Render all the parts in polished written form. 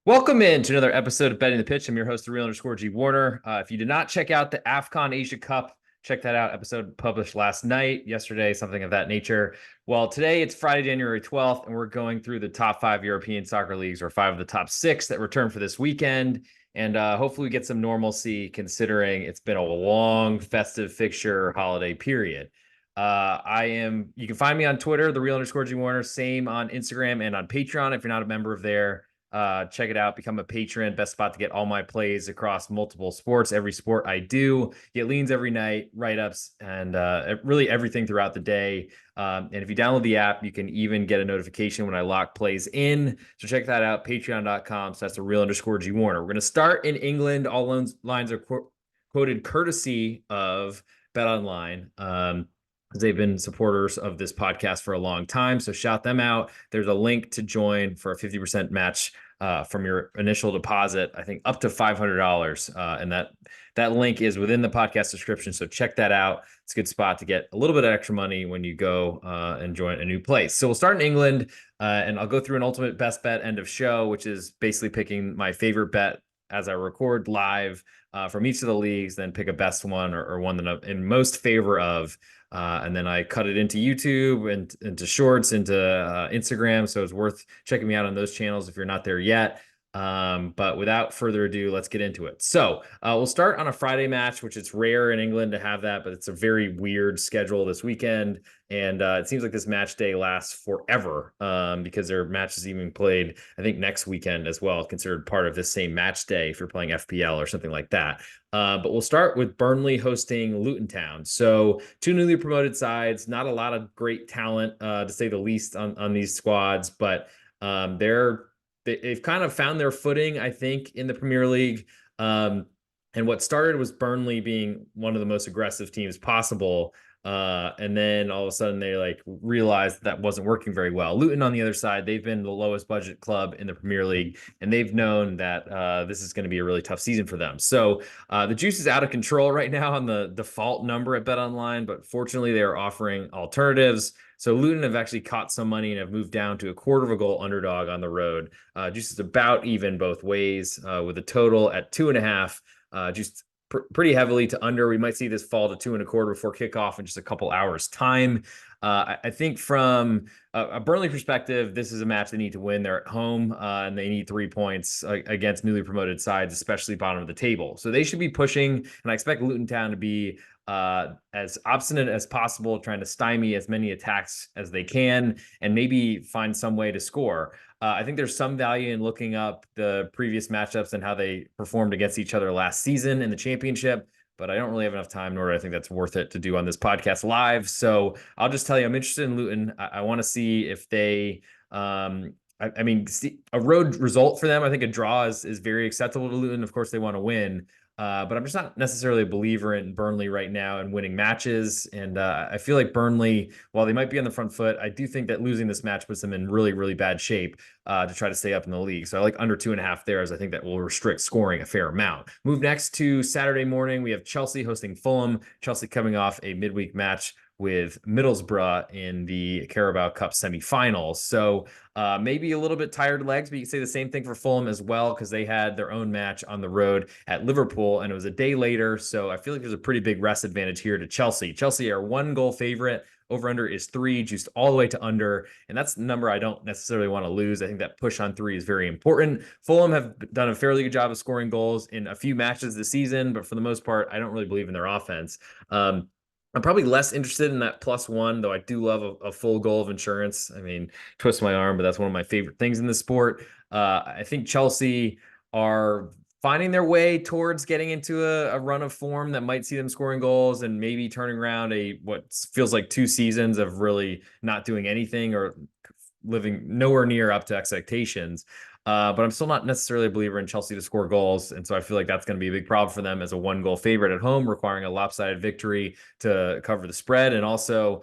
Welcome in to another episode of Betting the Pitch. I'm your host, the real underscore G Warner. If you did not check out the AFCON Asia Cup, check that out. Episode published last night, yesterday, something of that nature. Well, today it's Friday, January 12th, and we're going through the top 5 European soccer leagues, or 5 of the top 6 that return for this weekend. And hopefully we get some normalcy considering it's been a long festive fixture holiday period. You can find me on Twitter, the real underscore G Warner, same on Instagram and on Patreon if you're not a member of there. Check it out. Become a patron. Best spot to get all my plays across multiple sports. Every sport I do. Get leans every night, write-ups, and really everything throughout the day. And if you download the app, you can even get a notification when I lock plays in. So check that out. Patreon.com. So that's the real underscore G Warner. We're going to start in England. All lines are quoted courtesy of Bet Online. They've been supporters of this podcast for a long time. So shout them out. There's a link to join for a 50% match from your initial deposit, I think up to $500. And that link is within the podcast description. So check that out. It's a good spot to get a little bit of extra money when you go and join a new place. So we'll start in England and I'll go through an ultimate best bet end of show, which is basically picking my favorite bet as I record live from each of the leagues, then pick a best one or one that I'm in most favor of. And then I cut it into YouTube and into shorts, into Instagram. So it's worth checking me out on those channels if you're not there yet. But without further ado, let's get into it. So we'll start on a Friday match, which it's rare in England to have that, but it's a very weird schedule this weekend. And it seems like this match day lasts forever because there are matches even played, I think, next weekend as well, considered part of this same match day if you're playing FPL or something like that. But we'll start with Burnley hosting Luton Town. So two newly promoted sides, not a lot of great talent, to say the least, on these squads, but they've kind of found their footing, I think, in the Premier League. And what started was Burnley being one of the most aggressive teams possible. And then all of a sudden they realized that wasn't working very well. Luton, on the other side, they've been the lowest budget club in the Premier League, and they've known that this is going to be a really tough season for them. So the juice is out of control right now on the default number at Bet Online, but fortunately they are offering alternatives. So Luton have actually caught some money and have moved down to a quarter of a goal underdog on the road. Juice is about even both ways with a total at 2.5. Juice pretty heavily to under. We might see this fall to 2.25 before kickoff in just a couple hours time. I think from a Burnley perspective, this is a match they need to win. They're at home and they need 3 points against newly promoted sides, especially bottom of the table. So they should be pushing, and I expect Luton Town to be as obstinate as possible, trying to stymie as many attacks as they can and maybe find some way to score. I think there's some value in looking up the previous matchups and how they performed against each other last season in the championship, but I don't really have enough time, nor do I think that's worth it to do on this podcast live. So I'll just tell you, I'm interested in Luton. I want to see if they, a road result for them. I think a draw is very acceptable to Luton. Of course, they want to win. But I'm just not necessarily a believer in Burnley right now and winning matches. And I feel like Burnley, while they might be on the front foot, I do think that losing this match puts them in really, really bad shape to try to stay up in the league. So I like under 2.5 there, as I think that will restrict scoring a fair amount. Move next to Saturday morning. We have Chelsea hosting Fulham. Chelsea coming off a midweek match with Middlesbrough in the Carabao Cup semifinals. So maybe a little bit tired legs, but you can say the same thing for Fulham as well, because they had their own match on the road at Liverpool, and it was a day later. So I feel like there's a pretty big rest advantage here to Chelsea. Chelsea are 1-goal favorite. Over under is 3, juiced all the way to under. And that's the number I don't necessarily want to lose. I think that push on 3 is very important. Fulham have done a fairly good job of scoring goals in a few matches this season, but for the most part, I don't really believe in their offense. I'm probably less interested in that +1, though I do love a full goal of insurance. I mean, twist my arm, but that's one of my favorite things in the sport. I think Chelsea are finding their way towards getting into a run of form that might see them scoring goals and maybe turning around what feels like 2 seasons of really not doing anything or living nowhere near up to expectations. But I'm still not necessarily a believer in Chelsea to score goals. And so I feel like that's going to be a big problem for them as a 1-goal favorite at home, requiring a lopsided victory to cover the spread. And also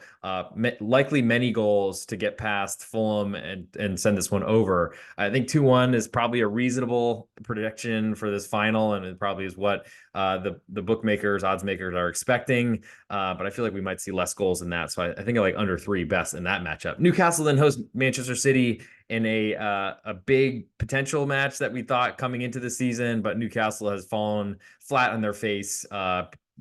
likely many goals to get past Fulham and send this one over. I think 2-1 is probably a reasonable prediction for this final. And it probably is what the bookmakers, odds makers are expecting. But I feel like we might see less goals than that. So I think I like under 3 best in that matchup. Newcastle then hosts Manchester City in a big potential match that we thought coming into the season, but Newcastle has fallen flat on their face.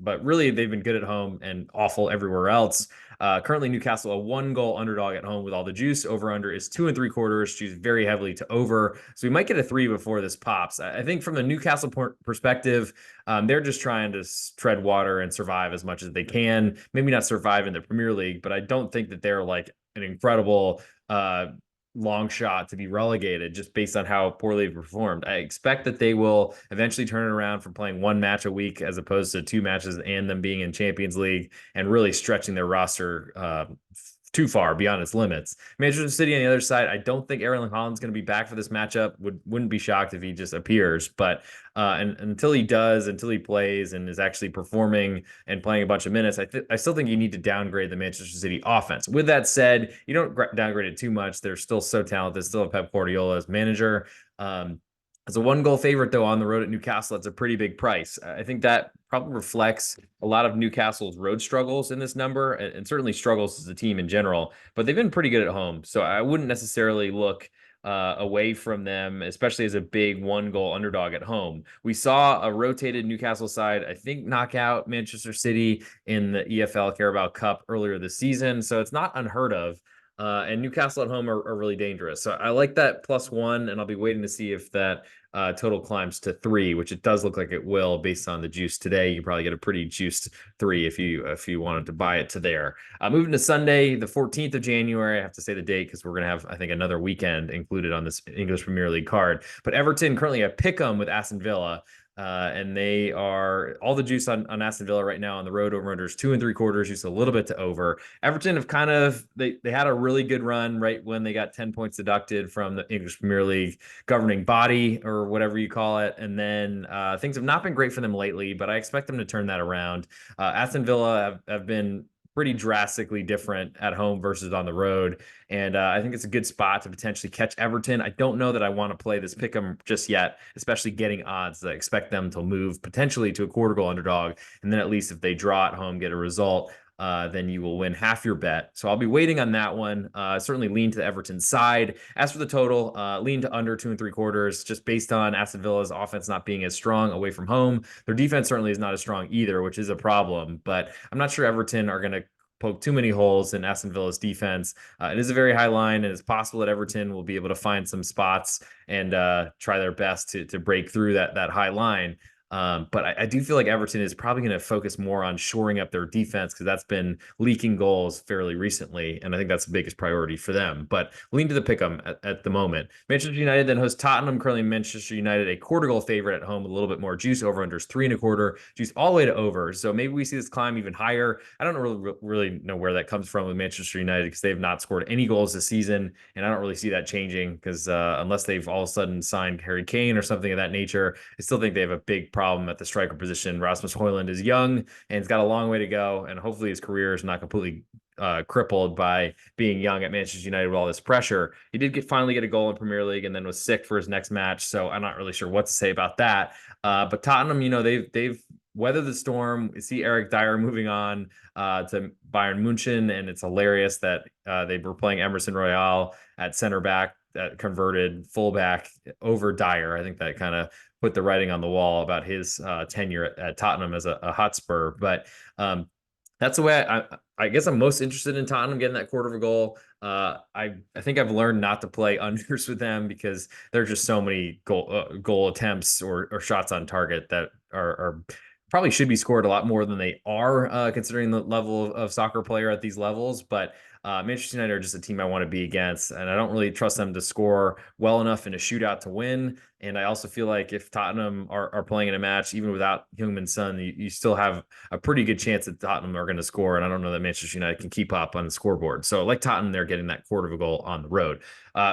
But really, they've been good at home and awful everywhere else. Currently, Newcastle a 1-goal underdog at home with all the juice. Over under is 2.75. Choose very heavily to over, so we might get a 3 before this pops. I think from the Newcastle perspective, they're just trying to tread water and survive as much as they can. Maybe not survive in the Premier League, but I don't think that they're like an incredible long shot to be relegated just based on how poorly they've performed. I expect that they will eventually turn it around from playing 1 match a week as opposed to 2 matches and them being in Champions League and really stretching their roster too far beyond its limits. Manchester City on the other side, I don't think Erling Haaland's going to be back for this matchup. Wouldn't be shocked if he just appears, but and until he does, until he plays and is actually performing and playing a bunch of minutes, I still think you need to downgrade the Manchester City offense. With that said, you don't downgrade it too much. They're still so talented. Still have Pep Guardiola as manager. As a 1-goal favorite, though, on the road at Newcastle, that's a pretty big price. I think that probably reflects a lot of Newcastle's road struggles in this number and certainly struggles as a team in general, but they've been pretty good at home. So I wouldn't necessarily look away from them, especially as a big 1-goal underdog at home. We saw a rotated Newcastle side, I think, knock out Manchester City in the EFL Carabao Cup earlier this season. So it's not unheard of. And Newcastle at home are really dangerous. So I like that +1, and I'll be waiting to see if that total climbs to 3, which it does look like it will based on the juice today. You can probably get a pretty juiced 3 if you wanted to buy it to there. Moving to Sunday, the 14th of January. I have to say the date because we're going to have, I think, another weekend included on this English Premier League card. But Everton currently a pick'em with Aston Villa. And they are all the juice on Aston Villa right now on the road. Over unders 2.75, just a little bit to over. Everton have kind of they had a really good run right when they got 10 points deducted from the English Premier League governing body or whatever you call it, and then things have not been great for them lately. But I expect them to turn that around. Aston Villa have been pretty drastically different at home versus on the road. And I think it's a good spot to potentially catch Everton. I don't know that I want to play this pick'em just yet, especially getting odds. I expect them to move potentially to a 1/4 goal underdog. And then at least if they draw at home, get a result, then you will win half your bet. So I'll be waiting on that one. Certainly lean to the Everton side. As for the total, lean to under 2.75, just based on Aston Villa's offense not being as strong away from home. Their defense certainly is not as strong either, which is a problem. But I'm not sure Everton are going to poke too many holes in Aston Villa's defense. It is a very high line, and it's possible that Everton will be able to find some spots and try their best to break through that high line. But I do feel like Everton is probably going to focus more on shoring up their defense because that's been leaking goals fairly recently, and I think that's the biggest priority for them. But lean to the pick'em at the moment. Manchester United then hosts Tottenham. Currently, Manchester United a 1/4 goal favorite at home with a little bit more juice. Over unders 3.25, juice all the way to over. So maybe we see this climb even higher. I don't really know where that comes from with Manchester United because they have not scored any goals this season, and I don't really see that changing because unless they've all of a sudden signed Harry Kane or something of that nature, I still think they have a big problem at the striker position. Rasmus Højlund is young and he's got a long way to go, and hopefully his career is not completely crippled by being young at Manchester United with all this pressure. He did finally get a goal in Premier League and then was sick for his next match, so I'm not really sure what to say about that. But Tottenham, they've weathered the storm. We see Eric Dyer moving on to Bayern Munchen, and it's hilarious that they were playing Emerson Royale at center back, that converted fullback over Dyer. I think that kind of put the writing on the wall about his tenure at Tottenham as a Hotspur. But that's the way I guess I'm most interested in Tottenham getting that 1/4 goal. I think I've learned not to play unders with them because there's just so many goal attempts or shots on target that are probably should be scored a lot more than they are, considering the level of soccer player at these levels. But Manchester United are just a team I want to be against, and I don't really trust them to score well enough in a shootout to win. And I also feel like if Tottenham are playing in a match, even without Heung-min Son, you still have a pretty good chance that Tottenham are going to score. And I don't know that Manchester United can keep up on the scoreboard. So like Tottenham, they're getting that 1/4 goal on the road.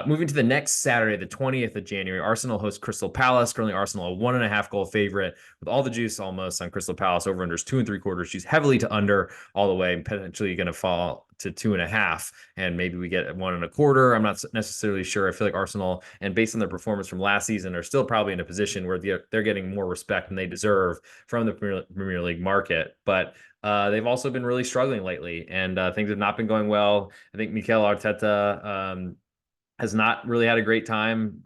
Moving to the next Saturday, the 20th of January, Arsenal hosts Crystal Palace. Currently, Arsenal a 1.5 goal favorite with all the juice almost on Crystal Palace. Over unders 2.75, juice heavily to under all the way, potentially going to fall to 2.5, and maybe we get 1.25. I'm not necessarily sure. I feel like Arsenal, and based on their performance from last season, are still probably in a position where they're getting more respect than they deserve from the Premier League market. But they've also been really struggling lately, and things have not been going well. I think Mikel Arteta has not really had a great time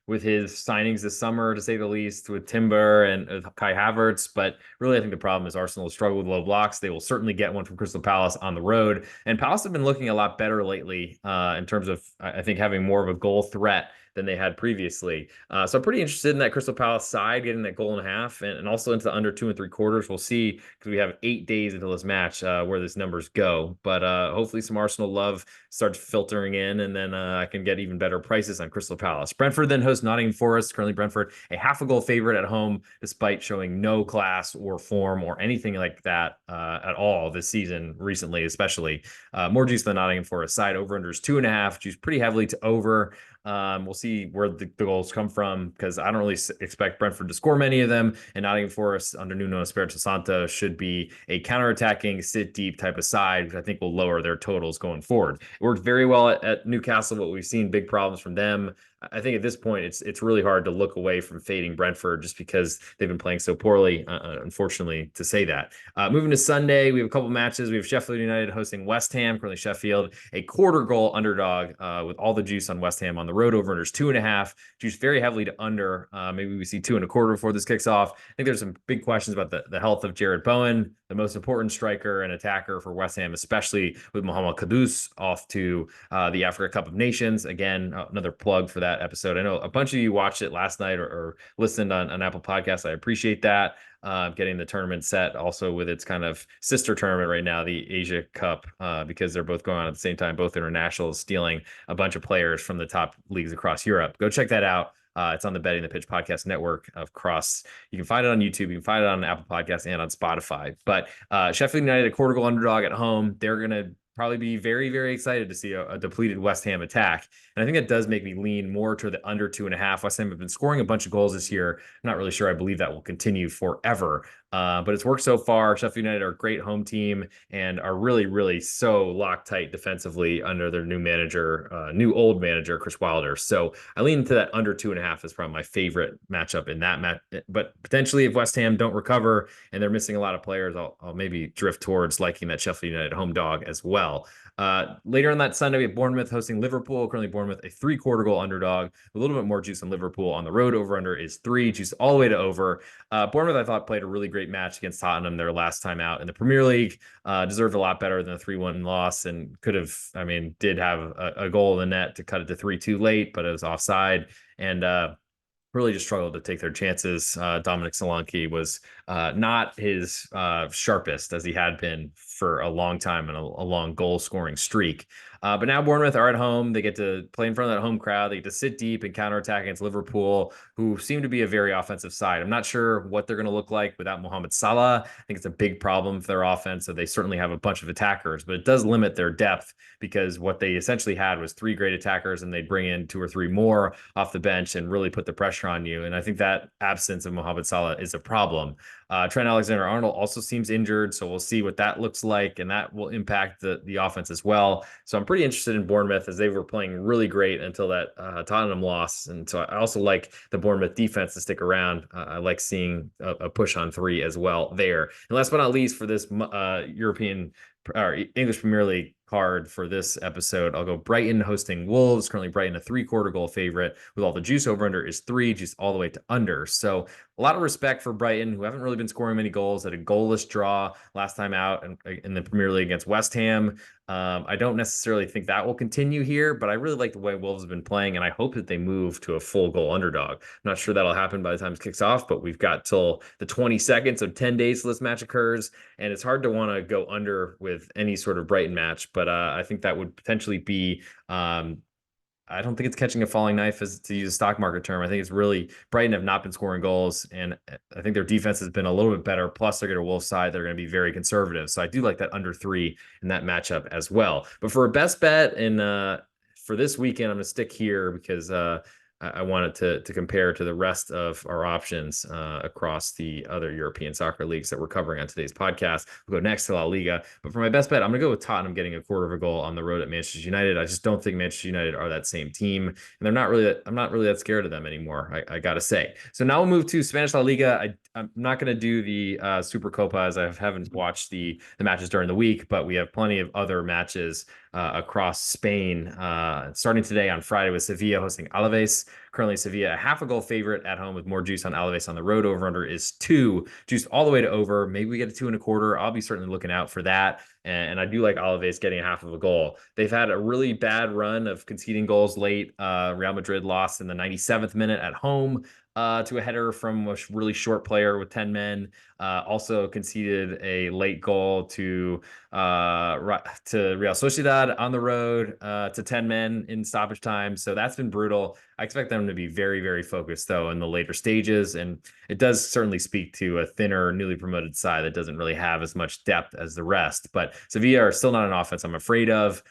with his signings this summer, to say the least, with Timber and Kai Havertz. But really, I think the problem is Arsenal has struggled with low blocks. They will certainly get one from Crystal Palace on the road. And Palace have been looking a lot better lately in terms of, I think, having more of a goal threat than they had previously. So I'm pretty interested in that Crystal Palace side, getting that goal and a half, and also into the under 2.75. We'll see, because we have 8 days until this match where these numbers go. But hopefully some Arsenal love starts filtering in, and then I can get even better prices on Crystal Palace. Brentford then hosts Nottingham Forest. Currently Brentford a half a goal favorite at home, despite showing no class or form or anything like that at all this season recently, especially. More juice than Nottingham Forest side. Over under is 2.5. Juice pretty heavily to over. We'll see where the goals come from, because I don't really expect Brentford to score many of them. And Nottingham Forest under Nuno Espirito Santo should be a counterattacking, sit deep type of side, which I think will lower their totals going forward. It worked very well at Newcastle, but we've seen big problems from them. I think at this point, it's really hard to look away from fading Brentford, just because they've been playing so poorly, unfortunately, to say that. Moving to Sunday, we have a couple matches. We have Sheffield United hosting West Ham, currently Sheffield, a quarter goal underdog with all the juice on West Ham on the road. Over unders 2.5. Juice very heavily to under. Maybe we see 2.25 before this kicks off. I think there's some big questions about the health of Jared Bowen, the most important striker and attacker for West Ham, especially with Mohamed Kudus off to the Africa Cup of Nations. Again, another plug for that episode. I know a bunch of you watched it last night or listened on Apple Podcasts. I appreciate that. Getting the tournament set also with its kind of sister tournament right now, the Asia Cup, because they're both going on at the same time, both internationals, stealing a bunch of players from the top leagues across Europe. Go check that out. It's on the Betting the Pitch podcast network of Cross. You can find it on YouTube. You can find it on Apple Podcasts and on Spotify. But Sheffield United, a quarter goal underdog at home. They're going to probably be very, very excited to see a depleted West Ham attack. And I think that does make me lean more to the under 2.5. West Ham have been scoring a bunch of goals this year. I'm not really sure I believe that will continue forever. But it's worked so far. Sheffield United are a great home team and are really, really so Loctite defensively under their new old manager, Chris Wilder. So I lean into that under 2.5 is probably my favorite matchup in that match. But potentially, if West Ham don't recover and they're missing a lot of players, I'll maybe drift towards liking that Sheffield United home dog as well. Later on that Sunday, we have Bournemouth hosting Liverpool. Currently, Bournemouth a 3/4 goal underdog. A little bit more juice than Liverpool on the road. Over under is 3. Juice all the way to over. Bournemouth, I thought, played a really great match against Tottenham their last time out in the Premier League. Deserved a lot better than a 3-1 loss, and did have a goal in the net to cut it to 3-2 late, but it was offside. And really just struggled to take their chances. Dominic Solanke was not his sharpest, as he had been for a long time and a long goal scoring streak. But now Bournemouth are at home. They get to play in front of that home crowd. They get to sit deep and counterattack against Liverpool, who seem to be a very offensive side. I'm not sure what they're going to look like without Mohamed Salah. I think it's a big problem for their offense. So they certainly have a bunch of attackers, but it does limit their depth, because what they essentially had was 3 great attackers, and they'd bring in 2 or 3 more off the bench and really put the pressure on you. And I think that absence of Mohamed Salah is a problem. Trent Alexander-Arnold also seems injured, so we'll see what that looks like, and that will impact the offense as well. So I'm pretty interested in Bournemouth, as they were playing really great until that Tottenham loss. And so I also like the Bournemouth defense to stick around. I like seeing a push on 3 as well there. And last but not least, for this European or English Premier League card for this episode, I'll go Brighton hosting Wolves. Currently Brighton a 3/4 goal favorite, with all the juice. Over under is 3, juice all the way to under. So a lot of respect for Brighton, who haven't really been scoring many goals. Had a goalless draw last time out in the Premier League against West Ham. I don't necessarily think that will continue here, but I really like the way Wolves have been playing, and I hope that they move to a full goal underdog. I'm not sure that'll happen by the time it kicks off, but we've got till the 22nd, so 10 days till this match occurs, and it's hard to want to go under with any sort of Brighton match, but I think that would potentially be I don't think it's catching a falling knife, as to use a stock market term. I think it's really Brighton have not been scoring goals, and I think their defense has been a little bit better. Plus, they're going to Wolves side. They're going to be very conservative. So I do like that under 3 in that matchup as well. But for a best bet for this weekend, I'm going to stick here, because I wanted to compare to the rest of our options across the other European soccer leagues that we're covering on today's podcast. We'll go next to La Liga. But for my best bet, I'm going to go with Tottenham getting a quarter of a goal on the road at Manchester United. I just don't think Manchester United are that same team, and I'm not really that scared of them anymore. I got to say. So now we'll move to Spanish La Liga. I'm not going to do the Supercopa as I haven't watched the matches during the week, but we have plenty of other matches across Spain. Starting today on Friday with Sevilla hosting Alaves. Currently, Sevilla a half a goal favorite at home with more juice on Alaves on the road. Over under is 2, juiced all the way to over. Maybe we get a 2.25. I'll be certainly looking out for that. And I do like Alaves getting a half of a goal. They've had a really bad run of conceding goals late. Real Madrid lost in the 97th minute at home to a header from a really short player with 10 men. Also conceded a late goal to Real Sociedad on the road to 10 men in stoppage time. So that's been brutal. I expect them to be very, very focused, though, in the later stages. And it does certainly speak to a thinner, newly promoted side that doesn't really have as much depth as the rest. But Sevilla are still not an offense I'm afraid of.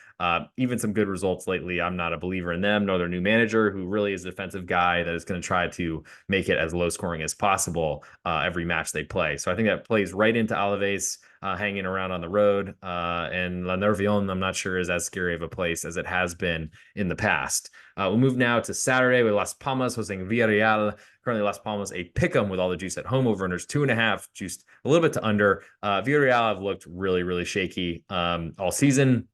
Even some good results lately. I'm not a believer in them, nor their new manager, who really is a defensive guy that is going to try to make it as low scoring as possible every match they play. So I think that plays right into Alaves hanging around on the road. And La Nervion, I'm not sure is as scary of a place as it has been in the past. We'll move now to Saturday with Las Palmas hosting Villarreal. Currently, Las Palmas a pick'em with all the juice at home. Over unders 2.5, juiced a little bit to under. Villarreal have looked really, really shaky all season.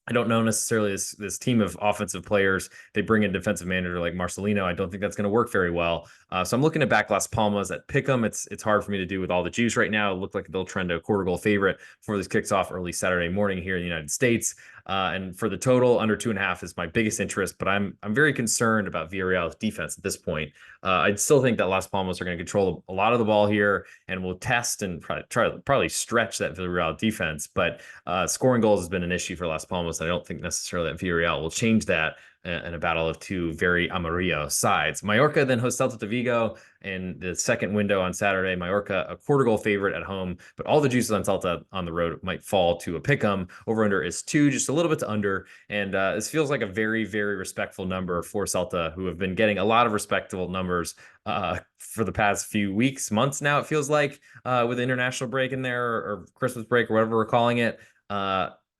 I don't know necessarily this team of offensive players. They bring in defensive manager like Marcelino. I don't think that's going to work very well. So I'm looking at back Las Palmas at pick'em. It's hard for me to do with all the juice right now. It looked like they'll trend to a quarter goal favorite before this kicks off early Saturday morning here in the United States. And for the total, under 2.5 is my biggest interest, but I'm very concerned about Villarreal's defense at this point. I'd still think that Las Palmas are going to control a lot of the ball here and will test and probably stretch that Villarreal defense. But scoring goals has been an issue for Las Palmas. I don't think necessarily that Villarreal will change that in a battle of two very amarillo sides. Mallorca then hosts Celta de Vigo in the second window on Saturday. Mallorca, a quarter goal favorite at home, but all the juices on Celta on the road might fall to a pick'em. Over under is 2, just a little bit to under. And this feels like a very, very respectful number for Celta, who have been getting a lot of respectable numbers for the past few weeks, months now, it feels like, with the international break in there or Christmas break or whatever we're calling it.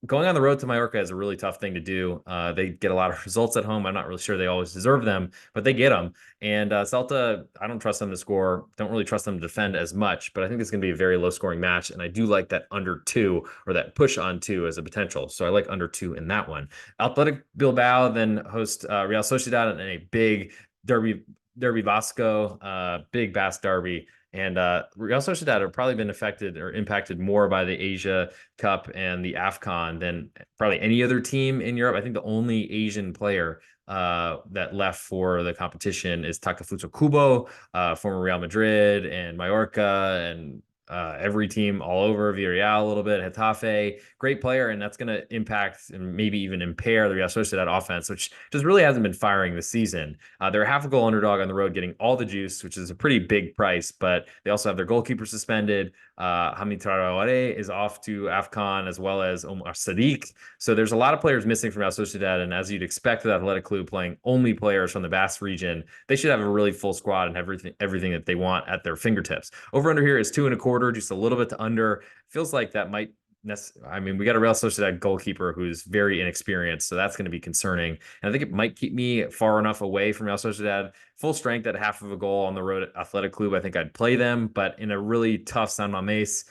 Going on the road to Mallorca is a really tough thing to do. They get a lot of results at home. I'm not really sure they always deserve them, but they get them. And Celta, I don't trust them to score. Don't really trust them to defend as much, but I think it's going to be a very low scoring match. And I do like that under 2 or that push on 2 as a potential. So I like under 2 in that one. Athletic Bilbao then host Real Sociedad in a big derby Vasco, big Basque derby. And Real Sociedad have probably been affected or impacted more by the Asia Cup and the AFCON than probably any other team in Europe. I think the only Asian player that left for the competition is Takefusa Kubo, former Real Madrid and Mallorca and every team all over, Villarreal a little bit, Getafe, great player, and that's going to impact and maybe even impair the Real Sociedad offense, which just really hasn't been firing this season. They're a half a goal underdog on the road, getting all the juice, which is a pretty big price, but they also have their goalkeeper suspended. Hamid Traoré is off to AFCON, as well as Omar Sadiq. So there's a lot of players missing from Real Sociedad, and as you'd expect with Athletic Club playing only players from the Basque region, they should have a really full squad and everything that they want at their fingertips. Over under here is 2.25, just a little bit to under. Feels like that might we got a Real Sociedad goalkeeper who's very inexperienced, so that's going to be concerning. And I think it might keep me far enough away from Real Sociedad. Full strength at half of a goal on the road at Athletic Club, I think I'd play them, but in a really tough San Mamés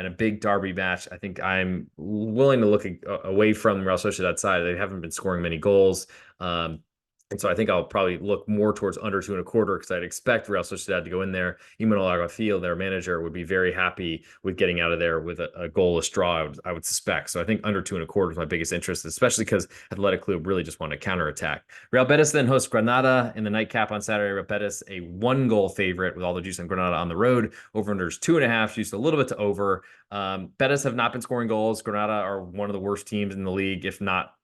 in a big derby match, I think I'm willing to look away from the Real Sociedad side. They haven't been scoring many goals. And so I think I'll probably look more towards under 2.25 because I'd expect Real Sociedad to go in there. Imanol Alguacil, their manager, would be very happy with getting out of there with a goalless draw, I would suspect. So I think under 2.25 is my biggest interest, especially because Athletic Club really just want to counterattack. Real Betis then hosts Granada in the nightcap on Saturday. Real Betis, a 1-goal favorite with all the juice on Granada on the road. Over under is 2.5, juiced a little bit to over. Betis have not been scoring goals. Granada are one of the worst teams in the league, if not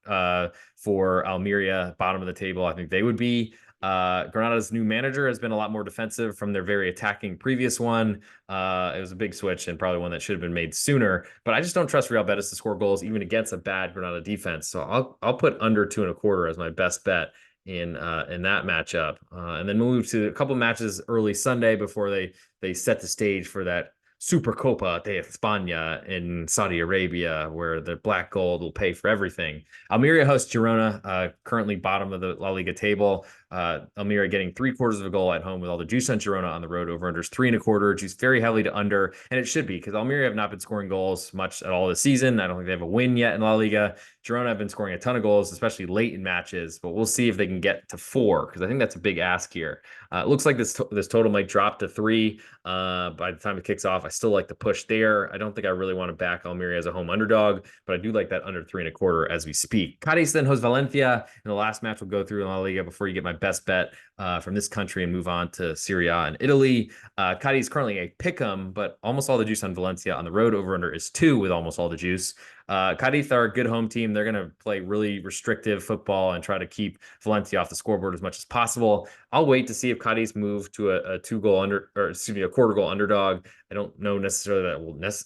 for Almeria, bottom of the table. I think they would be. Granada's new manager has been a lot more defensive from their very attacking previous one. It was a big switch and probably one that should have been made sooner. But I just don't trust Real Betis to score goals even against a bad Granada defense. So I'll put under 2.25 as my best bet in that matchup. And then we'll move to a couple matches early Sunday before they set the stage for that Supercopa de España in Saudi Arabia, where the black gold will pay for everything. Almeria hosts Girona, currently bottom of the La Liga table. Almeria getting 3/4 of a goal at home with all the juice on Girona on the road. Over unders 3.25. Juice very heavily to under, and it should be because Almeria have not been scoring goals much at all this season. I don't think they have a win yet in La Liga. Girona have been scoring a ton of goals, especially late in matches, but we'll see if they can get to 4 because I think that's a big ask here. It looks like this total might drop to 3 by the time it kicks off. I still like the push there. I don't think I really want to back Almeria as a home underdog, but I do like that under 3.25 as we speak. Cadiz then hosts Valencia in the last match we'll go through in La Liga before you get my best bet from this country and move on to Serie A and Italy. Cadiz currently a pick'em, but almost all the juice on Valencia on the road. Over under is 2 with almost all the juice. Cadiz are a good home team. They're going to play really restrictive football and try to keep Valencia off the scoreboard as much as possible. I'll wait to see if Cadiz move to a 2-goal a quarter goal underdog. I don't know necessarily that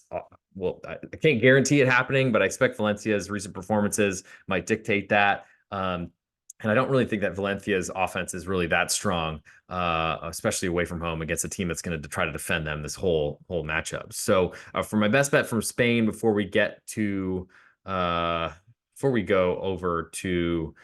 I can't guarantee it happening, but I expect Valencia's recent performances might dictate that. And I don't really think that Valencia's offense is really that strong, especially away from home against a team that's going to try to defend them this whole matchup. So for my best bet from Spain, before we go over to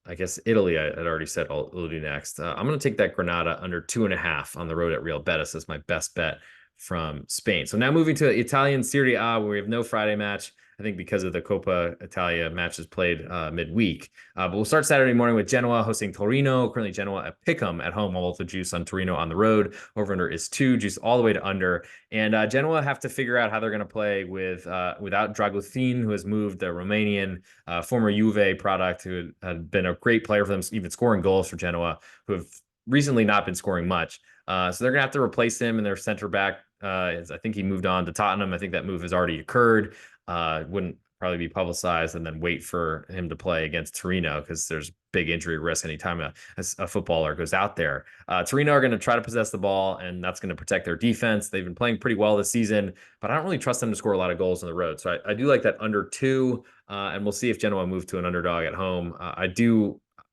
I guess Italy, I had already said I'll do next. I'm going to take that Granada under 2.5 on the road at Real Betis as my best bet from Spain. So now moving to Italian Serie A, where we have no Friday match. I think because of the Coppa Italia matches played midweek. But we'll start Saturday morning with Genoa hosting Torino. Currently Genoa at pick'em at home. All of the juice on Torino on the road. Over under is 2. Juice all the way to under. And Genoa have to figure out how they're going to play without Dragutin, who has moved, the Romanian former Juve product, who had been a great player for them, even scoring goals for Genoa, who have recently not been scoring much. So they're going to have to replace him in their center back. I think he moved on to Tottenham. I think that move has already occurred. Wouldn't probably be publicized, and then wait for him to play against Torino because there's big injury risk anytime a footballer goes out there. Torino are going to try to possess the ball, and that's going to protect their defense. They've been playing pretty well this season, but I don't really trust them to score a lot of goals on the road. So I do like that under 2, and we'll see if Genoa move to an underdog at home.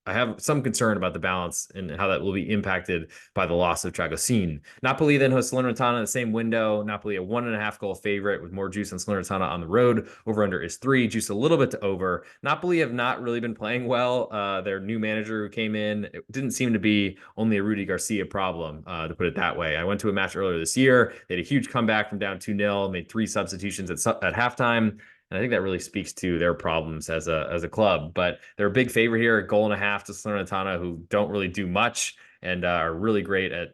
I have some concern about the balance and how that will be impacted by the loss of Dragutin. Napoli then hosts Salernitana in the same window. Napoli a 1.5 goal favorite with more juice than Salernitana on the road. Over under is 3. Juice a little bit to over. Napoli have not really been playing well. Their new manager who came in, it didn't seem to be only a Rudy Garcia problem, to put it that way. I went to a match earlier this year. They had a huge comeback from down 2-0, made 3 substitutions at halftime. And I think that really speaks to their problems as a club. But they're a big favorite here, 1.5 to Salernitana, who don't really do much and are really great at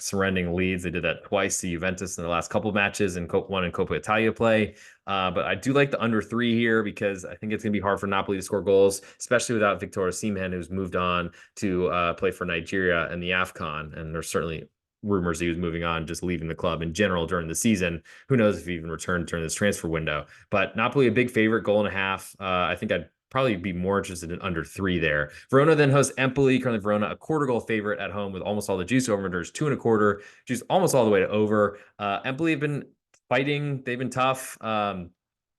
surrendering leads. They did that twice to Juventus in the last couple of matches, and one in Coppa Italia play. But I do like the under 3 here because I think it's going to be hard for Napoli to score goals, especially without Victor Osimhen, who's moved on to play for Nigeria in the AFCON. And there's certainly rumors he was moving on, just leaving the club in general during the season. Who knows if he even returned during this transfer window. But Napoli, a big favorite, 1.5. I think I'd probably be more interested in under 3 there. Verona then hosts Empoli. Currently Verona, a 1/4 goal favorite at home with almost all the juice. Over under is 2.25. Juice almost all the way to over. Empoli have been fighting. They've been tough.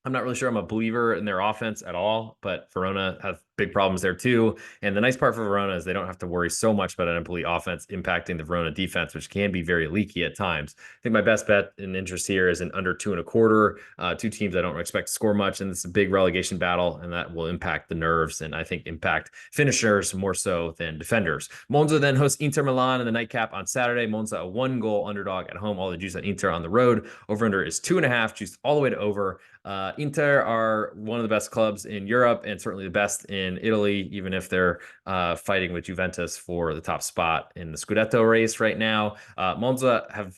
I'm not really sure I'm a believer in their offense at all, but Verona have big problems there too. And the nice part for Verona is they don't have to worry so much about an Empoli offense impacting the Verona defense, which can be very leaky at times. I think my best bet and interest here is in under 2.25. 2 teams I don't expect to score much, and it's a big relegation battle, and that will impact the nerves and I think impact finishers more so than defenders. Monza then hosts Inter Milan in the nightcap on Saturday. Monza a 1-goal underdog at home. All the juice on Inter on the road. Over under is 2.5. Juice all the way to over. Inter are one of the best clubs in Europe and certainly the best in Italy, even if they're fighting with Juventus for the top spot in the Scudetto race right now. Monza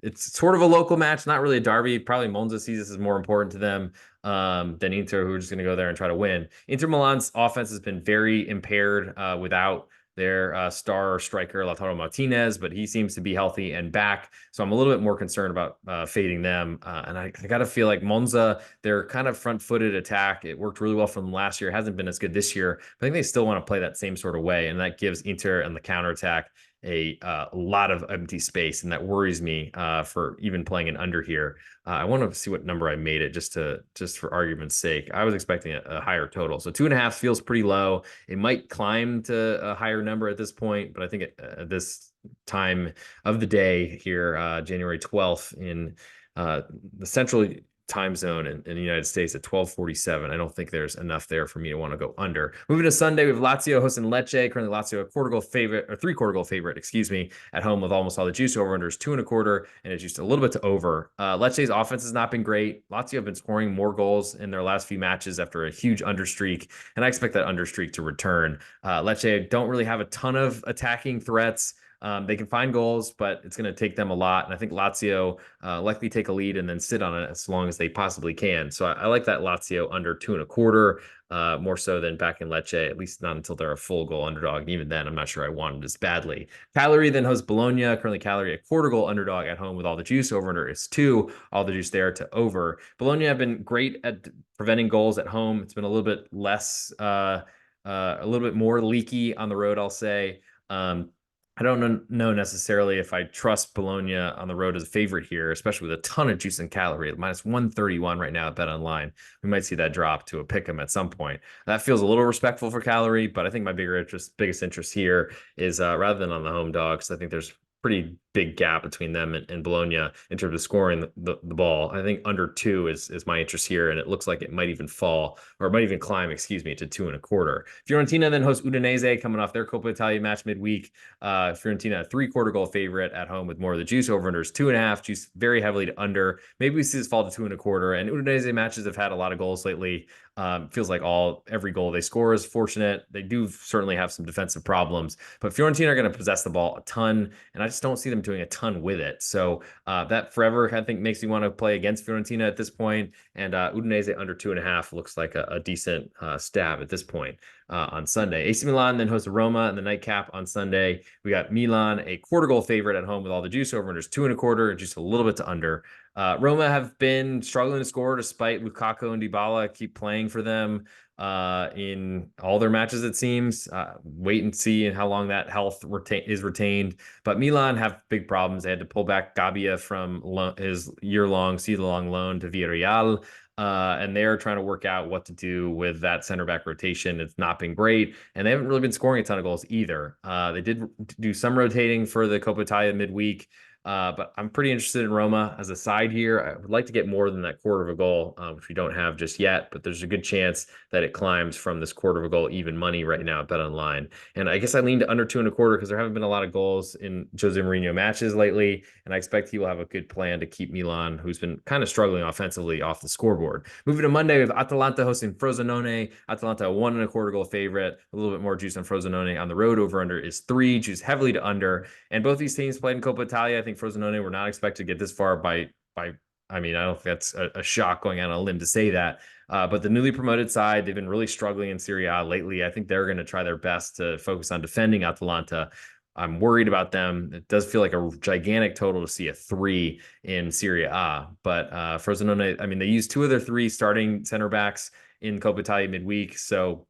it's sort of a local match, not really a derby. Probably Monza sees this as more important to them than Inter, who are just going to go there and try to win. Inter Milan's offense has been very impaired without their star striker, Lautaro Martinez, but he seems to be healthy and back. So I'm a little bit more concerned about fading them. And I got to feel like Monza, their kind of front-footed attack, it worked really well for them last year. It hasn't been as good this year. But I think they still want to play that same sort of way. And that gives Inter and the counterattack a lot of empty space, and that worries me for even playing an under here. I want to see what number I made it just for argument's sake. I was expecting a higher total, so 2.5 feels pretty low. It might climb to a higher number at this point, but I think at this time of the day here, January 12th in the central time zone in the United States at 12:47. I don't think there's enough there for me to want to go under. Moving to Sunday, we have Lazio hosting Lecce. Currently, Lazio a quarter goal favorite, or 3/4 goal favorite, excuse me, at home with almost all the juice. Over unders 2.25, and it's just a little bit to over. Lecce's offense has not been great. Lazio have been scoring more goals in their last few matches after a huge under streak, and I expect that under streak to return. Lecce don't really have a ton of attacking threats. They can find goals, but it's going to take them a lot. And I think Lazio likely take a lead and then sit on it as long as they possibly can. So I like that Lazio under 2.25, more so than back in Lecce, at least not until they're a full goal underdog. And even then, I'm not sure I want it as badly. Cagliari then hosts Bologna. Currently, Cagliari a quarter goal underdog at home with all the juice. Over under is 2. All the juice there to over. Bologna have been great at preventing goals at home. It's been a little bit less, a little bit more leaky on the road, I'll say. I don't know necessarily if I trust Bologna on the road as a favorite here, especially with a ton of juice and calorie at minus 131 right now at Bet Online. We might see that drop to a pick 'em at some point. That feels a little respectful for calorie, but I think my biggest interest here is rather than on the home dogs. I think there's pretty big gap between them and Bologna in terms of scoring the ball. I think under 2 is my interest here, and it looks like it might even fall, or it might even climb, excuse me, to 2.25. Fiorentina then hosts Udinese coming off their Coppa Italia match midweek. Fiorentina a 3/4 goal favorite at home with more of the juice. Over unders 2.5, juice very heavily to under. Maybe we see this fall to 2.25. And Udinese matches have had a lot of goals lately. Feels like every goal they score is fortunate. They do certainly have some defensive problems, but Fiorentina are going to possess the ball a ton, and I just don't see them doing a ton with it. So that forever, I think, makes me want to play against Fiorentina at this point. And Udinese under 2.5 looks like a decent stab at this point on Sunday. AC Milan then hosts Roma in the nightcap on Sunday. We got Milan a quarter goal favorite at home with all the juice. Over unders 2.25, and just a little bit to under. Roma have been struggling to score despite Lukaku and Dybala keep playing for them in all their matches, it seems. Wait and see how long that health is retained. But Milan have big problems. They had to pull back Gabbia from his season-long loan to Villarreal. And they're trying to work out what to do with that center back rotation. It's not been great, and they haven't really been scoring a ton of goals either. They did do some rotating for the Coppa Italia midweek. But I'm pretty interested in Roma as a side here. I would like to get more than that quarter of a goal, which we don't have just yet, but there's a good chance that it climbs from this quarter of a goal even money right now at Bet Online. And I guess I lean to under 2.25 because there haven't been a lot of goals in Jose Mourinho matches lately, and I expect he will have a good plan to keep Milan, who's been kind of struggling offensively, off the scoreboard. Moving to Monday with Atalanta hosting Frosinone. Atalanta a 1.25 goal favorite, a little bit more juice on Frosinone on the road. Over under is 3, juice heavily to under. And both these teams played in Coppa Italia. I think Frosinone were not expected to get this far by I mean, I don't think that's a shock going out on a limb to say that. But the newly promoted side, they've been really struggling in Serie A lately. I think they're going to try their best to focus on defending Atalanta. I'm worried about them. It does feel like a gigantic total to see a 3 in Serie A. But Frosinone, I mean, they used 2 of their 3 starting center backs in Coppa Italia midweek. So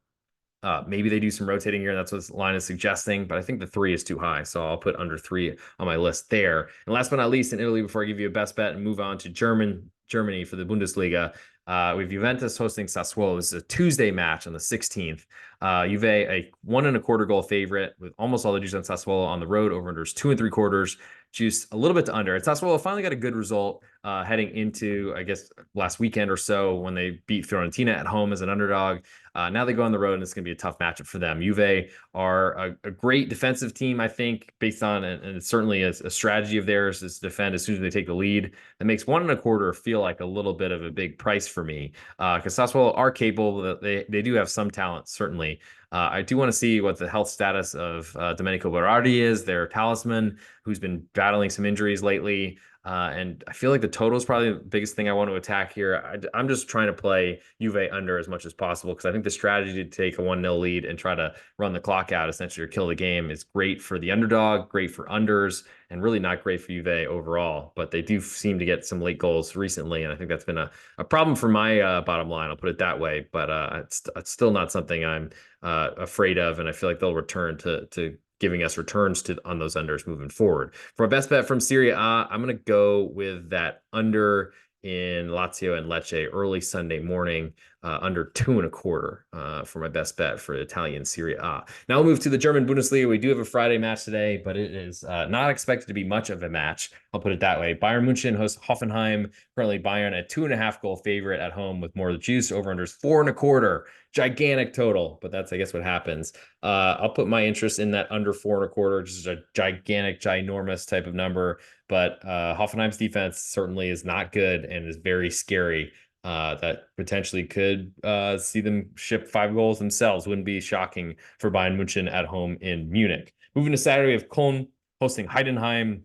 maybe they do some rotating here. That's what this line is suggesting, but I think the 3 is too high. So I'll put under 3 on my list there. And last but not least, in Italy, before I give you a best bet and move on to Germany for the Bundesliga, we have Juventus hosting Sassuolo. This is a Tuesday match on the 16th. Juve a 1.25 goal favorite with almost all the juice on Sassuolo on the road. Over unders 2.75, juice a little bit to under. And Sassuolo finally got a good result heading into, I guess, last weekend or so when they beat Fiorentina at home as an underdog. Now they go on the road, and it's going to be a tough matchup for them. Juve are a great defensive team, I think, based on, and it's certainly a strategy of theirs is to defend as soon as they take the lead. That makes 1.25 feel like a little bit of a big price for me because Sassuolo are capable. They do have some talent, certainly. I do want to see what the health status of Domenico Berardi is, their talisman, who's been battling some injuries lately. And I feel like the total is probably the biggest thing I want to attack here. I'm just trying to play Juve under as much as possible because I think the strategy to take a 1-0 lead and try to run the clock out, essentially, or kill the game is great for the underdog, great for unders, and really not great for Juve overall. But they do seem to get some late goals recently, and I think that's been a problem for my bottom line. I'll put it that way. But it's still not something I'm afraid of, and I feel like they'll return to giving us returns on those unders moving forward. For my best bet from Serie A, I'm going to go with that under in Lazio and Lecce early Sunday morning, under 2.25 for my best bet for Italian Serie A. Now we'll move to the German Bundesliga. We do have a Friday match today, but it is not expected to be much of a match. I'll put it that way. Bayern München hosts Hoffenheim. Currently Bayern a 2.5 goal favorite at home with more of the juice. Over unders 4.25. Gigantic total, but that's, I guess, what happens. I'll put my interest in that under 4.25, just a gigantic, ginormous type of number. But Hoffenheim's defense certainly is not good and is very scary. That potentially could see them ship 5 goals themselves. Wouldn't be shocking for Bayern München at home in Munich. Moving to Saturday, we have Köln hosting Heidenheim.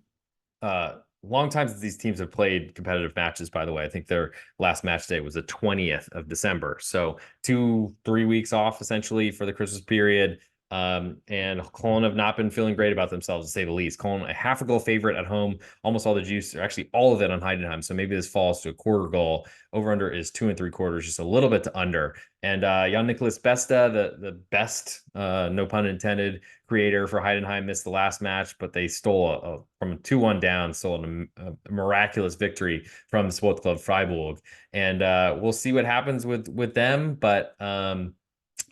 Long time since these teams have played competitive matches, by the way. I think their last match day was the 20th of December. So 2-3 weeks off essentially for the Christmas period. And Cologne have not been feeling great about themselves, to say the least. Cologne, a 0.5 goal favorite at home, almost all the juice, or actually all of it on Heidenheim. So maybe this falls to a 1/4 goal. Over under is 2.75, just a little bit to under. And Jan-Niklas Besta, the best, no pun intended, creator for Heidenheim, missed the last match, but they stole from a 2-1 down, stole a miraculous victory from Sportclub Freiburg. And we'll see what happens with them, but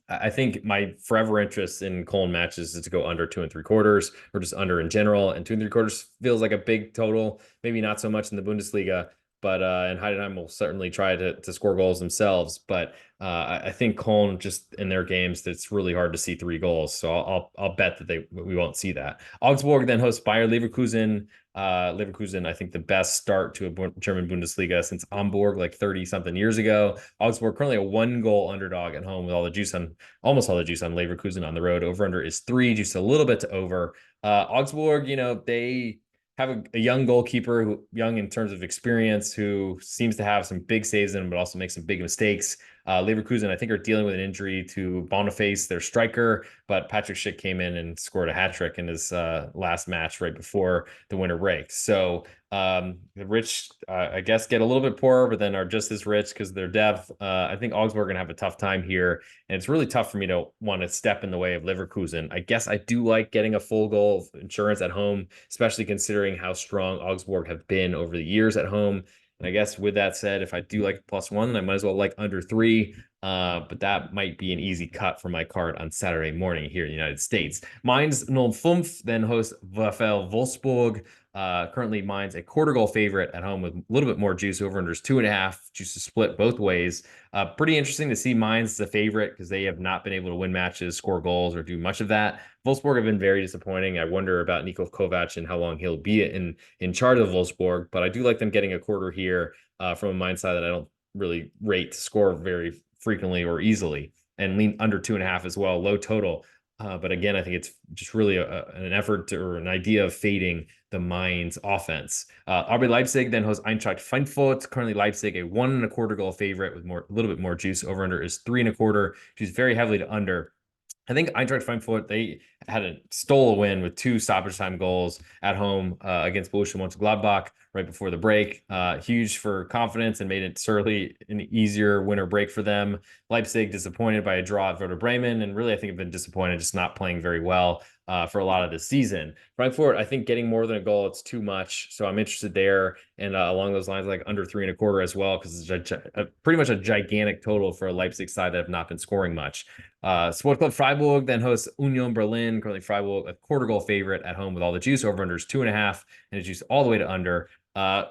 I think my forever interest in Cologne matches is to go under 2.75, or just under in general. And 2.75 feels like a big total, maybe not so much in the Bundesliga, but and Heidenheim will certainly try to score goals themselves. But I think Cologne, just in their games, it's really hard to see 3 goals. So I'll bet that we won't see that. Augsburg then hosts Bayer Leverkusen. Leverkusen, I think the best start to a German Bundesliga since Hamburg, like 30 something years ago. Augsburg currently a 1-goal underdog at home with almost all the juice on Leverkusen. On the road, over under is 3, just a little bit to over. Augsburg, they have a young goalkeeper, young in terms of experience, who seems to have some big saves in him, but also makes some big mistakes. Leverkusen, I think, are dealing with an injury to Boniface, their striker, but Patrick Schick came in and scored a hat trick in his last match right before the winter break. So the rich, I guess, get a little bit poorer, but then are just as rich because of their depth. I think Augsburg are going to have a tough time here, and it's really tough for me to want to step in the way of Leverkusen. I guess I do like getting a full goal of insurance at home, especially considering how strong Augsburg have been over the years at home. And I guess with that said, if I do like +1, I might as well like under 3. But that might be an easy cut for my card on Saturday morning here in the United States. Mainz 05 then hosts VfL Wolfsburg. Currently, Mainz a 1/4 goal favorite at home with a little bit more juice. Over unders 2.5, juice to split both ways. Pretty interesting to see Mainz as a favorite because they have not been able to win matches, score goals, or do much of that. Wolfsburg have been very disappointing. I wonder about Niko Kovac and how long he'll be in charge of Wolfsburg, but I do like them getting a 1/4 here from a Mainz side that I don't really rate to score very frequently or easily, and lean under 2.5 as well, low total. But again, I think it's just really an effort or an idea of fading the Mainz offense. RB Leipzig then hosts Eintracht Frankfurt. Currently, Leipzig a 1.25 goal favorite with a little bit more juice. Over under is 3.25. She's very heavily to under. I think Eintracht Frankfurt, they stole a win with 2 stoppage time goals at home against Borussia Mönchengladbach right before the break. Huge for confidence and made it certainly an easier winter break for them. Leipzig disappointed by a draw at Werder Bremen, and really I think have been disappointed just not playing very well for a lot of the season. Frankfurt, I think getting more than a goal, it's too much. So I'm interested there. And along those lines, like under 3.25 as well, because it's pretty much a gigantic total for a Leipzig side that have not been scoring much. Sportclub Freiburg then hosts Union Berlin. Currently Freiburg a 1/4 goal favorite at home with all the juice. Over under is 2.5, and it's juice all the way to under.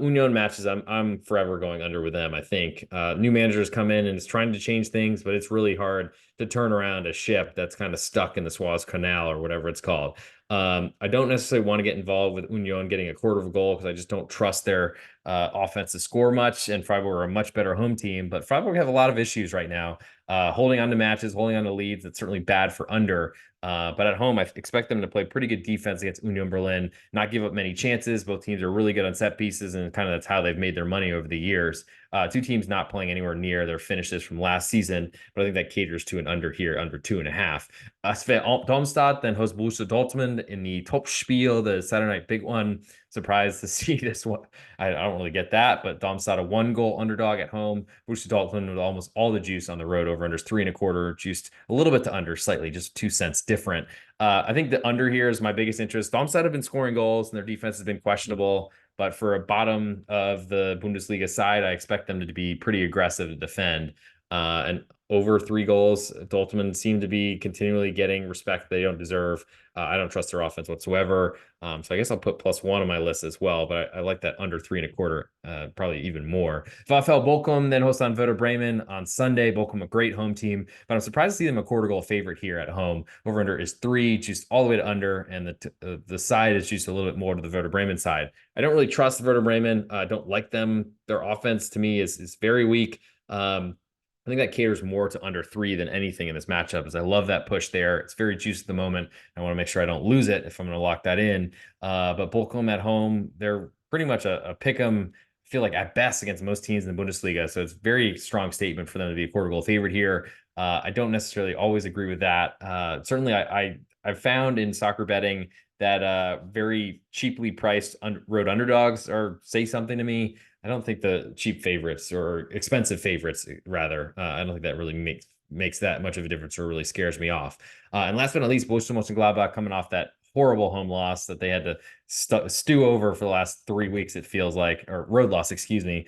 Union matches, I'm forever going under with them. I think new managers come in and is trying to change things, but it's really hard to turn around a ship that's kind of stuck in the Suez Canal or whatever it's called. I don't necessarily want to get involved with Union getting a 1/4 of a goal because I just don't trust their offense to score much, and Freiburg are a much better home team, but Freiburg have a lot of issues right now, holding on to matches, holding on to leads. That's certainly bad for under. But at home, I expect them to play pretty good defense against Union Berlin, not give up many chances. Both teams are really good on set pieces, and kind of that's how they've made their money over the years. 2 teams not playing anywhere near their finishes from last season, but I think that caters to an under here, under 2.5. Sven Darmstadt then hosts Borussia Dortmund in the Topspiel, the Saturday night big one. Surprised to see this one. I don't really get that, but Darmstadt a 1-goal underdog at home. Borussia Dortmund with almost all the juice on the road. Over under 3.25, juiced a little bit to under, slightly, just 2 cents different. I think the under here is my biggest interest. Darmstadt have been scoring goals and their defense has been questionable, but for a bottom of the Bundesliga side, I expect them to be pretty aggressive to defend. And over 3 goals, Dortmund seem to be continually getting respect they don't deserve. I don't trust their offense whatsoever. So I guess I'll put +1 on my list as well, but I like that under 3.25, probably even more. VfL Bochum then hosts on Werder Bremen on Sunday. Bochum, a great home team, but I'm surprised to see them a quarter goal favorite here at home. Over under is 3, juiced all the way to under, and the side is juiced a little bit more to the Werder Bremen side. I don't really trust Werder Bremen. I don't like them. Their offense to me is very weak. I think that caters more to under 3 than anything in this matchup, as I love that push there. It's very juiced at the moment. I want to make sure I don't lose it if I'm going to lock that in. But Bochum at home, they're pretty much a pick 'em, I feel like at best against most teams in the Bundesliga. So it's a very strong statement for them to be a quarter goal favorite here. I don't necessarily always agree with that. Certainly, I've found in soccer betting that very cheaply priced road underdogs are say something to me. I don't think the cheap favorites or expensive favorites, rather, I don't think that really makes that much of a difference or really scares me off. And last but not least, Borussia Mönchengladbach coming off that horrible home loss that they had to stew over for the last 3 weeks, it feels like, or road loss, excuse me,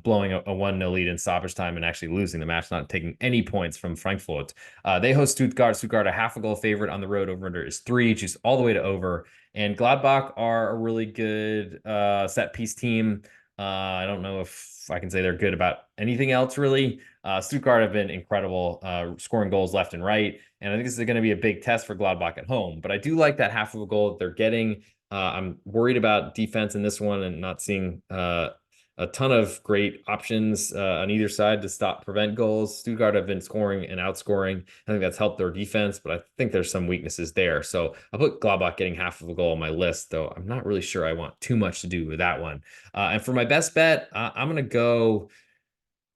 blowing a 1-0 lead in stoppage time and actually losing the match, not taking any points from Frankfurt. They host Stuttgart. Stuttgart, a half a goal favorite on the road. Over under is 3, just all the way to over. And Gladbach are a really good set piece team. I don't know if I can say they're good about anything else, really. Stuttgart have been incredible, scoring goals left and right. And I think this is going to be a big test for Gladbach at home. But I do like that half of a goal that they're getting. I'm worried about defense in this one and not seeing a ton of great options on either side to prevent goals. Stuttgart have been scoring and outscoring. I think that's helped their defense, but I think there's some weaknesses there. So I'll put Gladbach getting half of a goal on my list, though I'm not really sure I want too much to do with that one. And for my best bet, I'm going to go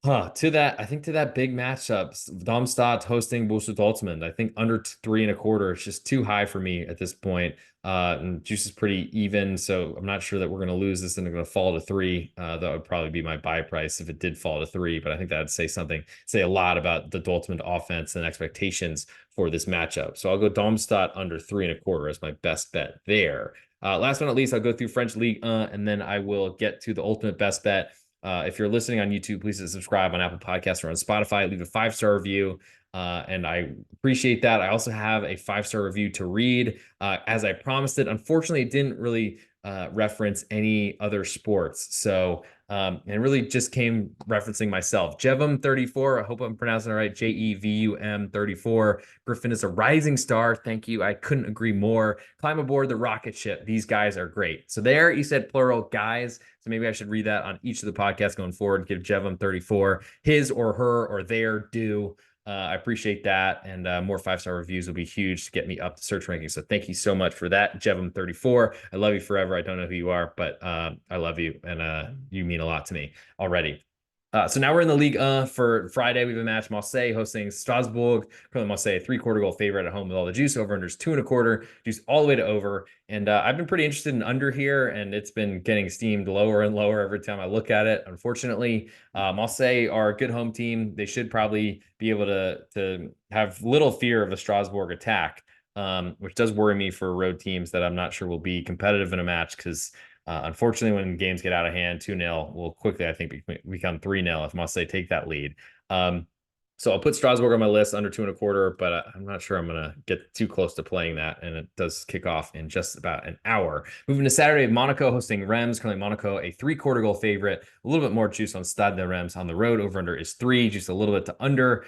to that big matchup, Darmstadt hosting Borussia Dortmund. I think under 3.25 is just too high for me at this point. And juice is pretty even, so I'm not sure that we're going to lose this and they're going to fall to 3. That would probably be my buy price if it did fall to 3. But I think that would say a lot about the Dortmund offense and expectations for this matchup. So I'll go Darmstadt under 3.25 as my best bet there. Last but not least, I'll go through French Ligue 1, and then I will get to the ultimate best bet. If you're listening on YouTube, please subscribe on Apple Podcasts or on Spotify. Leave a 5-star review, and I appreciate that. I also have a 5-star review to read, as I promised it. Unfortunately, it didn't really reference any other sports, so and really just came referencing myself. Jevum34, I hope I'm pronouncing it right. Jevum34. Griffin is a rising star. Thank you. I couldn't agree more. Climb aboard the rocket ship. These guys are great. So there, you said plural guys. So maybe I should read that on each of the podcasts going forward. Give Jevum34 his or her or their due. I appreciate that. And more 5-star reviews will be huge to get me up the search rankings. So thank you so much for that, Jevum34. I love you forever. I don't know who you are, but I love you. And you mean a lot to me already. So now we're in the Ligue for Friday. We have a match. Marseille hosting Strasbourg. Currently, Marseille, a 3/4 goal favorite at home with all the juice. Over unders 2.25. Juice all the way to over. And I've been pretty interested in under here, and it's been getting steamed lower and lower every time I look at it. Unfortunately, Marseille are a good home team. They should probably be able to have little fear of a Strasbourg attack, which does worry me for road teams that I'm not sure will be competitive in a match because unfortunately, when games get out of hand, 2-0 will quickly, I think, become 3-0 if Marseille take that lead. So I'll put Strasbourg on my list under 2.25, but I'm not sure I'm going to get too close to playing that. And it does kick off in just about an hour. Moving to Saturday, Monaco hosting Reims. Currently, Monaco, a 3/4 goal favorite. A little bit more juice on Stade de Reims on the road. Over under is 3, just a little bit to under.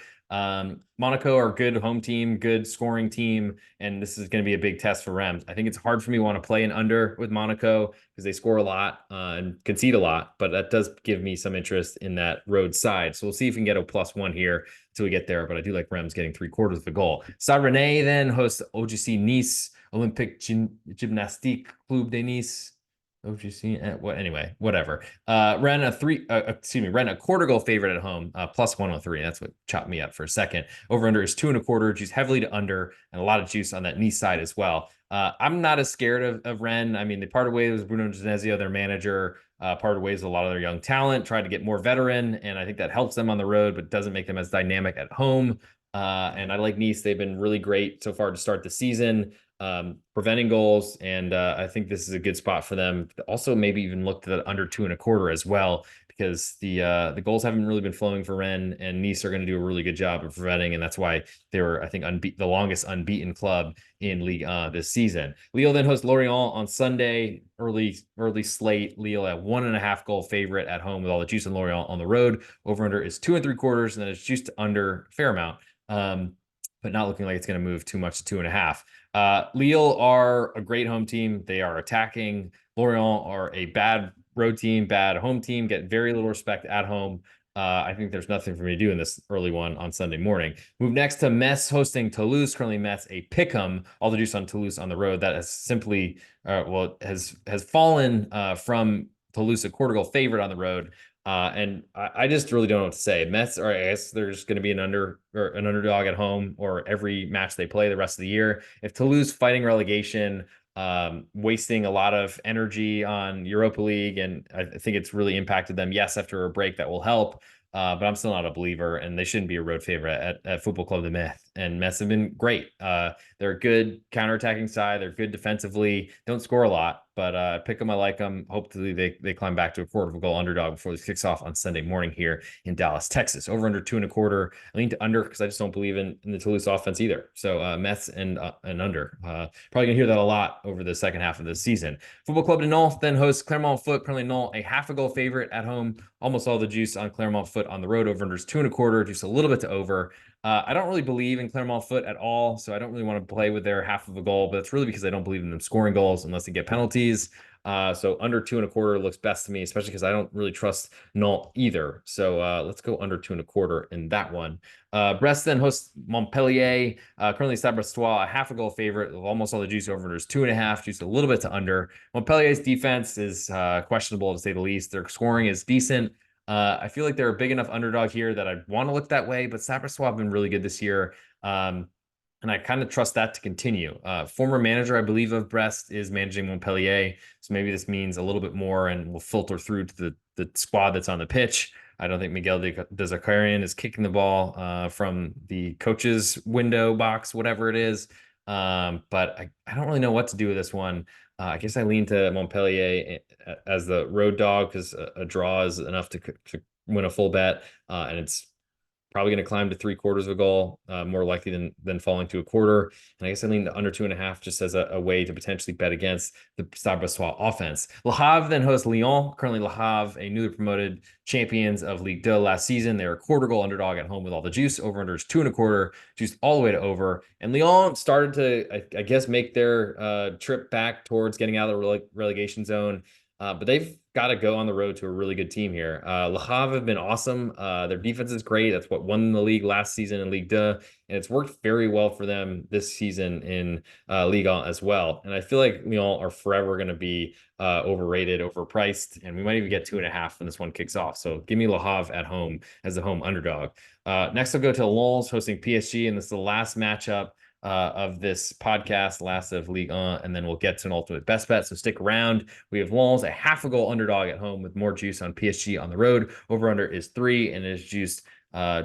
Monaco are a good home team, good scoring team, and this is going to be a big test for Reims. I think it's hard for me to want to play an under with Monaco because they score a lot and concede a lot, but that does give me some interest in that road side. So we'll see if we can get a +1 here until we get there, but I do like Reims getting 3/4 of the goal. Stade Rennais then hosts OGC Nice, Olympique Gymnastique Club de Nice. OGC, anyway, whatever. Rennes a quarter goal favorite at home, +103. That's what chopped me up for a second. Over under is 2.25. Juice heavily to under, and a lot of juice on that Nice side as well. I'm not as scared of Rennes. I mean, they parted ways with Bruno Genesio, their manager. Parted ways with a lot of their young talent. Tried to get more veteran, and I think that helps them on the road, but doesn't make them as dynamic at home. And I like Nice. They've been really great so far to start the season. preventing goals. And I think this is a good spot for them. Also, maybe even look to the under 2.25 as well, because the goals haven't really been flowing for Rennes, and Nice are going to do a really good job of preventing, and that's why they were, I think, the longest unbeaten club in Ligue this season. Lille then hosts Lorient on Sunday, early slate. Lille at 1.5 goal favorite at home with all the juice, and Lorient on the road. Over under is 2.75, and then it's juiced under fair amount. But not looking like it's going to move too much to 2.5. Lille are a great home team. They are attacking. Lorient are a bad road team, bad home team, get very little respect at home. I think there's nothing for me to do in this early one on Sunday morning. Move next to Metz hosting Toulouse. Currently, Metz a pick'em. All the juice on Toulouse on the road. That has simply, has fallen from Toulouse, a quarter goal favorite on the road. And I just really don't know what to say. Metz, or I guess there's going to be an underdog at home or every match they play the rest of the year. If Toulouse fighting relegation, wasting a lot of energy on Europa League, and I think it's really impacted them. Yes, after a break that will help, but I'm still not a believer, and they shouldn't be a road favorite at Football Club de Metz. And Metz have been great. They're a good counterattacking side. They're good defensively. Don't score a lot, but pick them. I like them. Hopefully they climb back to a quarter of a goal underdog before this kicks off on Sunday morning here in Dallas, Texas. Over under 2.25. I lean to under because I just don't believe in the Toulouse offense either. So Metz and under. Probably gonna hear that a lot over the second half of the season. Football Club de Nantes then hosts Clermont Foot. Currently Nantes a 0.5 goal favorite at home. Almost all the juice on Clermont Foot on the road. Over under is 2.25. Just a little bit to over. I don't really believe in Clermont Foot at all, so I don't really want to play with their 0.5 goal, but it's really because I don't believe in them scoring goals unless they get penalties. So under 2.25 looks best to me, especially because I don't really trust Nantes either. So let's go under 2.25 in that one. Brest then hosts Montpellier. Currently Stade Brestois, a 0.5 goal favorite with almost all the juice. Over under 2.5, juice a little bit to under. Montpellier's defense is questionable to say the least. Their scoring is decent. I feel like they're a big enough underdog here that I want to look that way, but Stade Brestois have been really good this year. And I kind of trust that to continue. Former manager, I believe, of Brest is managing Montpellier. So maybe this means a little bit more and will filter through to the squad that's on the pitch. I don't think Miguel de Zakarian is kicking the ball from the coach's window box, whatever it is. But I don't really know what to do with this one. I guess I lean to Montpellier as the road dog because a draw is enough to win a full bet. And it's probably going to climb to 3/4 of a goal, more likely than falling to a quarter. And I guess I lean to under 2.5 just as a way to potentially bet against the Stade Brestois offense. Le Havre then hosts Lyon. Currently, Le Havre, a newly promoted champions of Ligue 2 last season. They're a quarter goal underdog at home with all the juice. Over under is 2.25, juiced all the way to over. And Lyon started to, I guess, make their trip back towards getting out of the relegation zone. But they've got to go on the road to a really good team here. Le Havre have been awesome. Their defense is great. That's what won the league last season in Ligue 2, and it's worked very well for them this season in Liga as well. And I feel like Lyon are forever going to be overrated, overpriced, and we might even get 2.5 when this one kicks off. So give me Le Havre at home as the home underdog. Next, I'll go to Lens hosting PSG, and this is the last matchup of this podcast, last of Ligue 1, and then we'll get to an ultimate best bet. So stick around. We have Lens, a 0.5 goal underdog at home with more juice on PSG on the road. Over under is 3, and it is juiced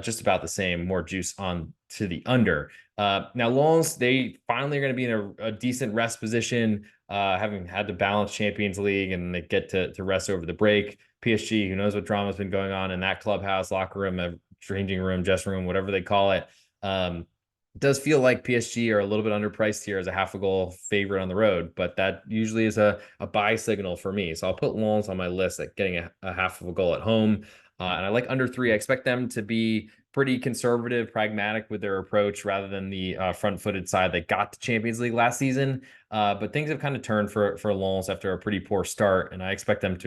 just about the same, more juice on to the under. Now Lens, they finally are going to be in a decent rest position, having had to balance Champions League, and they get to rest over the break. PSG, who knows what drama's been going on in that clubhouse, locker room, changing room, dressing room, whatever they call it. It does feel like PSG are a little bit underpriced here as a 0.5 goal favorite on the road, but that usually is a buy signal for me. So I'll put Lens on my list at getting a 0.5 goal at home. And I like under 3. I expect them to be pretty conservative, pragmatic with their approach rather than the front-footed side that got to Champions League last season. But things have kind of turned for Lens after a pretty poor start, and I expect them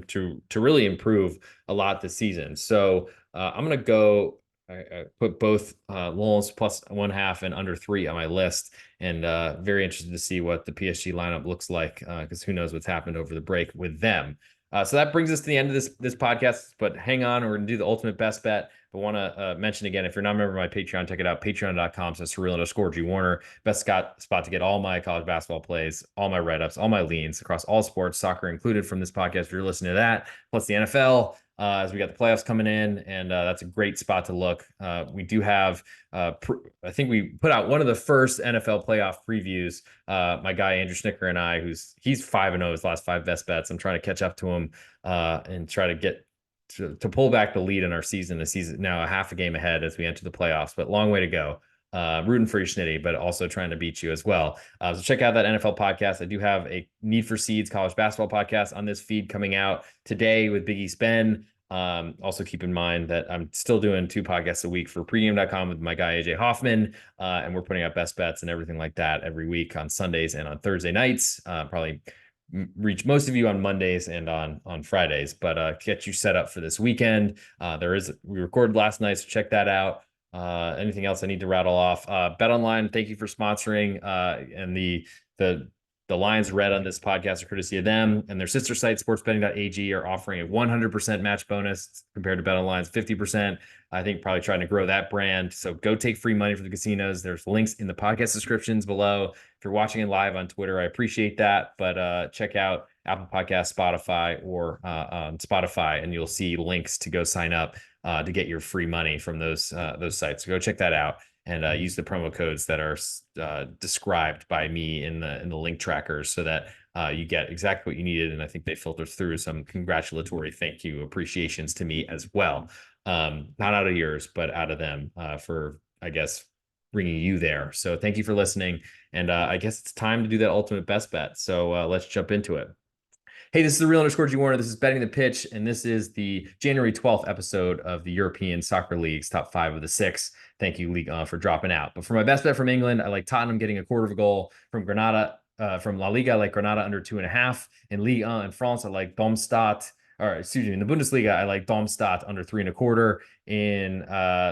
to really improve a lot this season. So I'm going to go. I put both Lens plus 1/2 and under 3 on my list, and very interested to see what the PSG lineup looks like because who knows what's happened over the break with them. So that brings us to the end of this podcast, but hang on, we're going to do the ultimate best bet. But want to mention again, if you're not a member of my Patreon, check it out, patreon.com/surreal_G Warner. Best spot to get all my college basketball plays, all my write-ups, all my leans across all sports, soccer included from this podcast if you're listening to that, plus the NFL. as we got the playoffs coming in, and that's a great spot to look. We do have, I think we put out one of the first NFL playoff previews. My guy Andrew Schnicker and I, he's 5-0 his last 5 best bets. I'm trying to catch up to him and try to get to pull back the lead in our season. The season now a half a game ahead as we enter the playoffs, but long way to go. Rooting for you, Schnitty, but also trying to beat you as well. So check out that NFL podcast. I do have a Need for Seeds college basketball podcast on this feed coming out today with Big East Ben. Also keep in mind that I'm still doing 2 podcasts a week for pregame.com with my guy AJ Hoffman, and we're putting out best bets and everything like that every week on Sundays and on Thursday nights. Probably reach most of you on Mondays and on Fridays, but get you set up for this weekend. We recorded last night, so check that out. Anything else I need to rattle off? Bet Online, thank you for sponsoring. And the lines read on this podcast are courtesy of them, and their sister site, SportsBetting.ag, are offering a 100% match bonus compared to Bet Online's 50%. I think probably trying to grow that brand. So go take free money from the casinos. There's links in the podcast descriptions below. If you're watching it live on Twitter, I appreciate that. But check out Apple Podcasts, Spotify, or on Spotify, and you'll see links to go sign up to get your free money from those sites. So go check that out and use the promo codes that are described by me in the link trackers so that you get exactly what you needed. And I think they filter through some congratulatory thank you appreciations to me as well. Not out of yours, but out of them for, I guess, bringing you there. So thank you for listening. And I guess it's time to do that ultimate best bet. So let's jump into it. Hey, this is the real_G Warner. This is Betting the Pitch, and this is the January 12th episode of the European Soccer League's top 5 of the 6. Thank you, Ligue for dropping out. But for my best bet from England, I like Tottenham getting a quarter of a goal from Granada. From La Liga, I like Granada under 2.5. In Ligue 1 in France, I like Darmstadt. Or excuse me, in the Bundesliga, I like Darmstadt under 3.25. In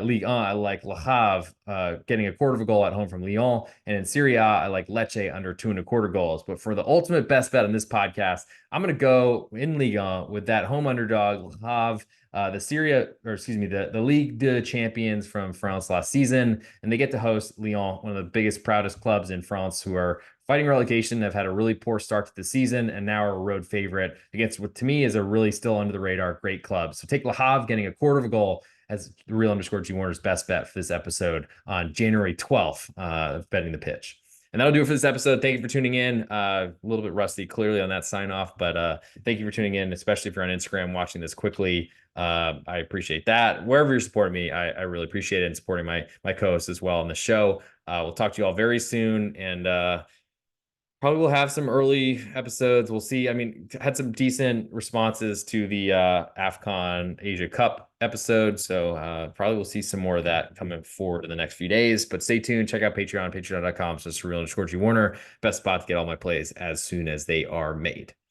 Ligue 1, I like Le Havre getting a quarter of a goal at home from Lyon. And in Serie A, I like Lecce under 2.25 goals. But for the ultimate best bet on this podcast, I'm going to go in Ligue 1 with that home underdog, Le Havre, the Ligue 2 champions from France last season. And they get to host Lyon, one of the biggest, proudest clubs in France, who are fighting relegation. They've had a really poor start to the season and now are a road favorite against what to me is a really still under the radar great club. So take Le Havre getting a quarter of a goal as the real_G Warner's best bet for this episode on January 12th of Betting the Pitch. And that'll do it for this episode. Thank you for tuning in. A little bit rusty clearly on that sign off, but thank you for tuning in, especially if you're on Instagram watching this quickly. I appreciate that. Wherever you're supporting me, I really appreciate it, and supporting my co-host as well on the show. We'll talk to you all very soon, and probably we'll have some early episodes. We'll see. I mean, had some decent responses to the AFCON Asia Cup episode. So probably we'll see some more of that coming forward in the next few days. But stay tuned. Check out Patreon, patreon.com/real_G Warner. Best spot to get all my plays as soon as they are made.